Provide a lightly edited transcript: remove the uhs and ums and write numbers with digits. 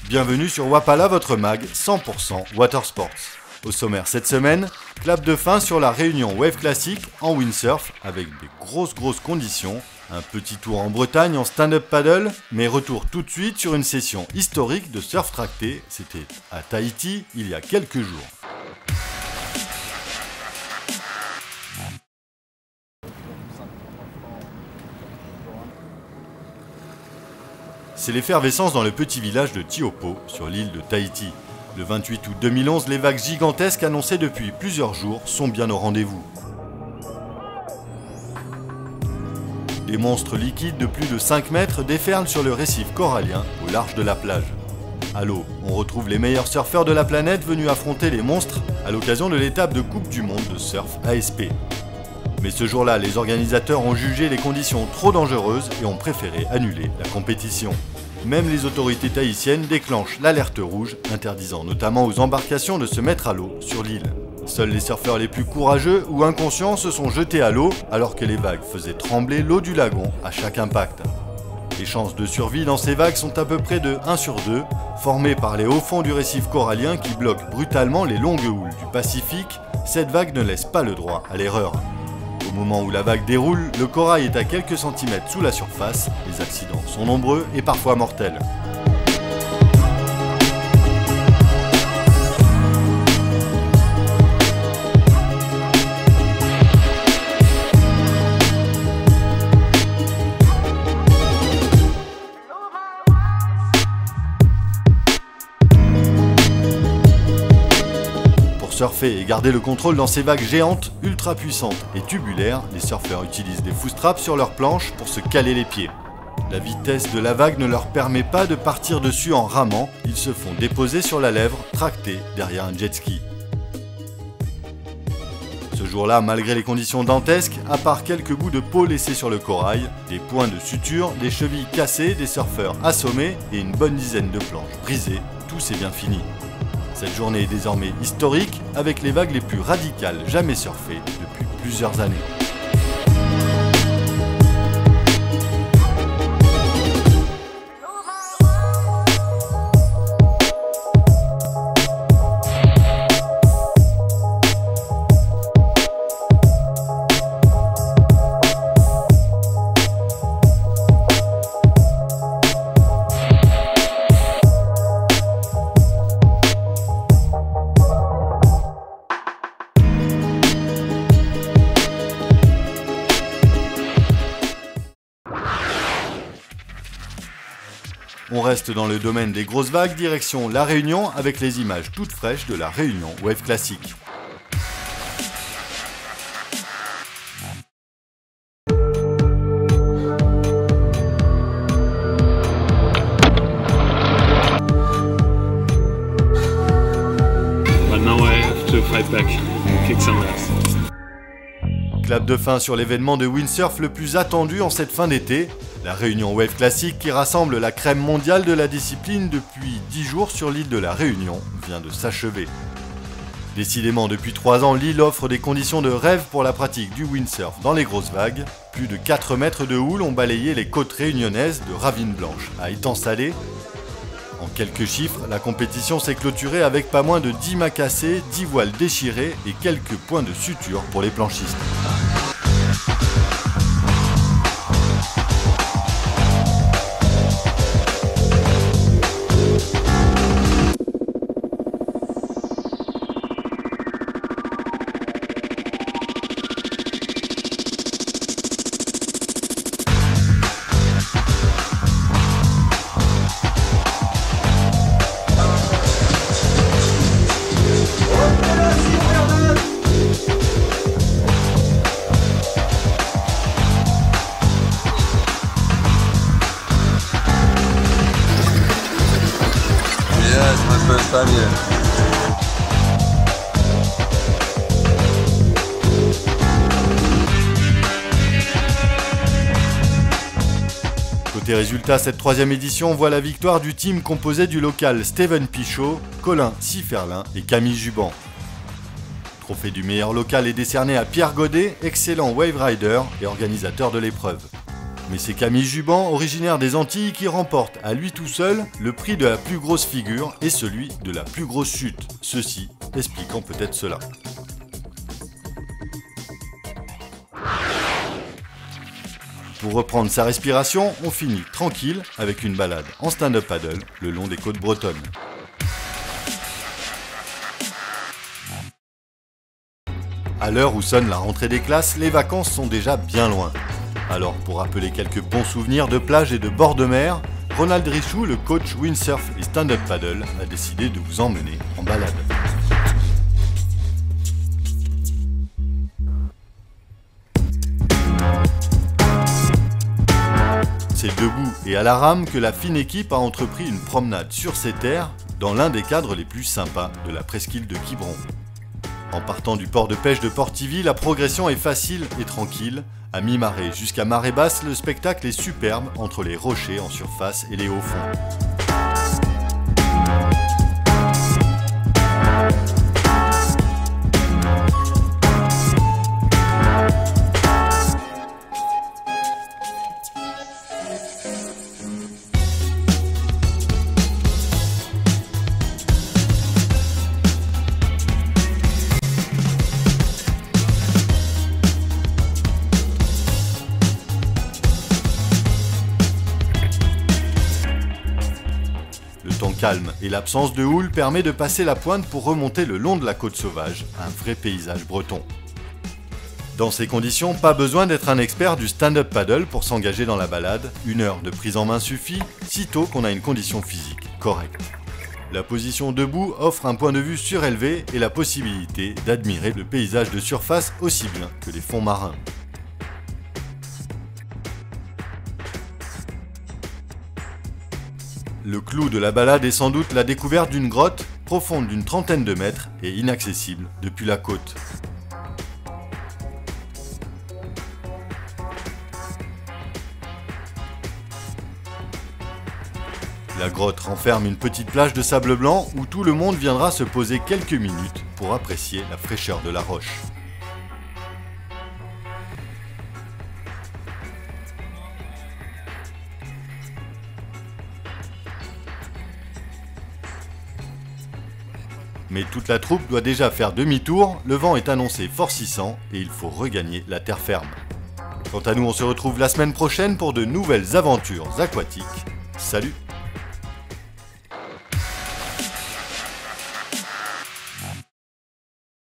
Bienvenue sur Wapala, votre mag 100% Watersports. Au sommaire cette semaine, clap de fin sur la réunion Wave Classic en windsurf avec des grosses conditions, un petit tour en Bretagne en stand-up paddle, mais retour tout de suite sur une session historique de surf tracté, c'était à Tahiti il y a quelques jours. C'est l'effervescence dans le petit village de Tiopo, sur l'île de Tahiti. Le 28 août 2011, les vagues gigantesques annoncées depuis plusieurs jours sont bien au rendez-vous. Des monstres liquides de plus de 5 mètres déferlent sur le récif corallien au large de la plage. À l'eau, on retrouve les meilleurs surfeurs de la planète venus affronter les monstres à l'occasion de l'étape de Coupe du Monde de surf ASP. Mais ce jour-là, les organisateurs ont jugé les conditions trop dangereuses et ont préféré annuler la compétition. Même les autorités tahitiennes déclenchent l'alerte rouge, interdisant notamment aux embarcations de se mettre à l'eau sur l'île. Seuls les surfeurs les plus courageux ou inconscients se sont jetés à l'eau alors que les vagues faisaient trembler l'eau du lagon à chaque impact. Les chances de survie dans ces vagues sont à peu près de 1 sur 2, formées par les hauts fonds du récif corallien qui bloquent brutalement les longues houles du Pacifique. Cette vague ne laisse pas le droit à l'erreur. Au moment où la vague déroule, le corail est à quelques centimètres sous la surface, les accidents sont nombreux et parfois mortels. Surfer et garder le contrôle dans ces vagues géantes, ultra puissantes et tubulaires, les surfeurs utilisent des footstraps sur leurs planches pour se caler les pieds. La vitesse de la vague ne leur permet pas de partir dessus en ramant, ils se font déposer sur la lèvre, tractés derrière un jet ski. Ce jour-là, malgré les conditions dantesques, à part quelques bouts de peau laissés sur le corail, des points de suture, des chevilles cassées, des surfeurs assommés et une bonne dizaine de planches brisées, tout s'est bien fini. Cette journée est désormais historique, avec les vagues les plus radicales jamais surfées depuis plusieurs années. On reste dans le domaine des grosses vagues, direction La Réunion avec les images toutes fraîches de la Réunion Wave Classic. Maintenant, I have to fight back, kick some ass. Clap de fin sur l'événement de windsurf le plus attendu en cette fin d'été. La Réunion Wave Classic, qui rassemble la crème mondiale de la discipline depuis 10 jours sur l'île de la Réunion, vient de s'achever. Décidément, depuis 3 ans, l'île offre des conditions de rêve pour la pratique du windsurf dans les grosses vagues. Plus de 4 mètres de houle ont balayé les côtes réunionnaises de Ravine Blanche à Étang Salé. En quelques chiffres, la compétition s'est clôturée avec pas moins de 10 mâts cassés, 10 voiles déchirées et quelques points de suture pour les planchistes. First time here. Côté résultat, cette 3e édition voit la victoire du team composé du local Steven Pichot, Colin Siferlin et Camille Juban. Trophée du meilleur local est décerné à Pierre Godet, excellent wave rider et organisateur de l'épreuve. Mais c'est Camille Juban, originaire des Antilles, qui remporte à lui tout seul le prix de la plus grosse figure et celui de la plus grosse chute. Ceci expliquant peut-être cela. Pour reprendre sa respiration, on finit tranquille avec une balade en stand-up paddle le long des côtes bretonnes. À l'heure où sonne la rentrée des classes, les vacances sont déjà bien loin. Alors pour rappeler quelques bons souvenirs de plage et de bord de mer, Ronald Richoux, le coach windsurf et stand-up paddle, a décidé de vous emmener en balade. C'est debout et à la rame que la fine équipe a entrepris une promenade sur ces terres dans l'un des cadres les plus sympas de la presqu'île de Quiberon. En partant du port de pêche de Portivy, la progression est facile et tranquille. À mi-marée jusqu'à marée basse, le spectacle est superbe entre les rochers en surface et les hauts fonds. Le temps calme et l'absence de houle permet de passer la pointe pour remonter le long de la côte sauvage, un vrai paysage breton. Dans ces conditions, pas besoin d'être un expert du stand-up paddle pour s'engager dans la balade, 1 heure de prise en main suffit, sitôt qu'on a une condition physique correcte. La position debout offre un point de vue surélevé et la possibilité d'admirer le paysage de surface aussi bien que les fonds marins. Le clou de la balade est sans doute la découverte d'une grotte profonde d'une trentaine de mètres et inaccessible depuis la côte. La grotte renferme une petite plage de sable blanc où tout le monde viendra se poser quelques minutes pour apprécier la fraîcheur de la roche. Mais toute la troupe doit déjà faire demi-tour, le vent est annoncé forcissant et il faut regagner la terre ferme. Quant à nous, on se retrouve la semaine prochaine pour de nouvelles aventures aquatiques. Salut!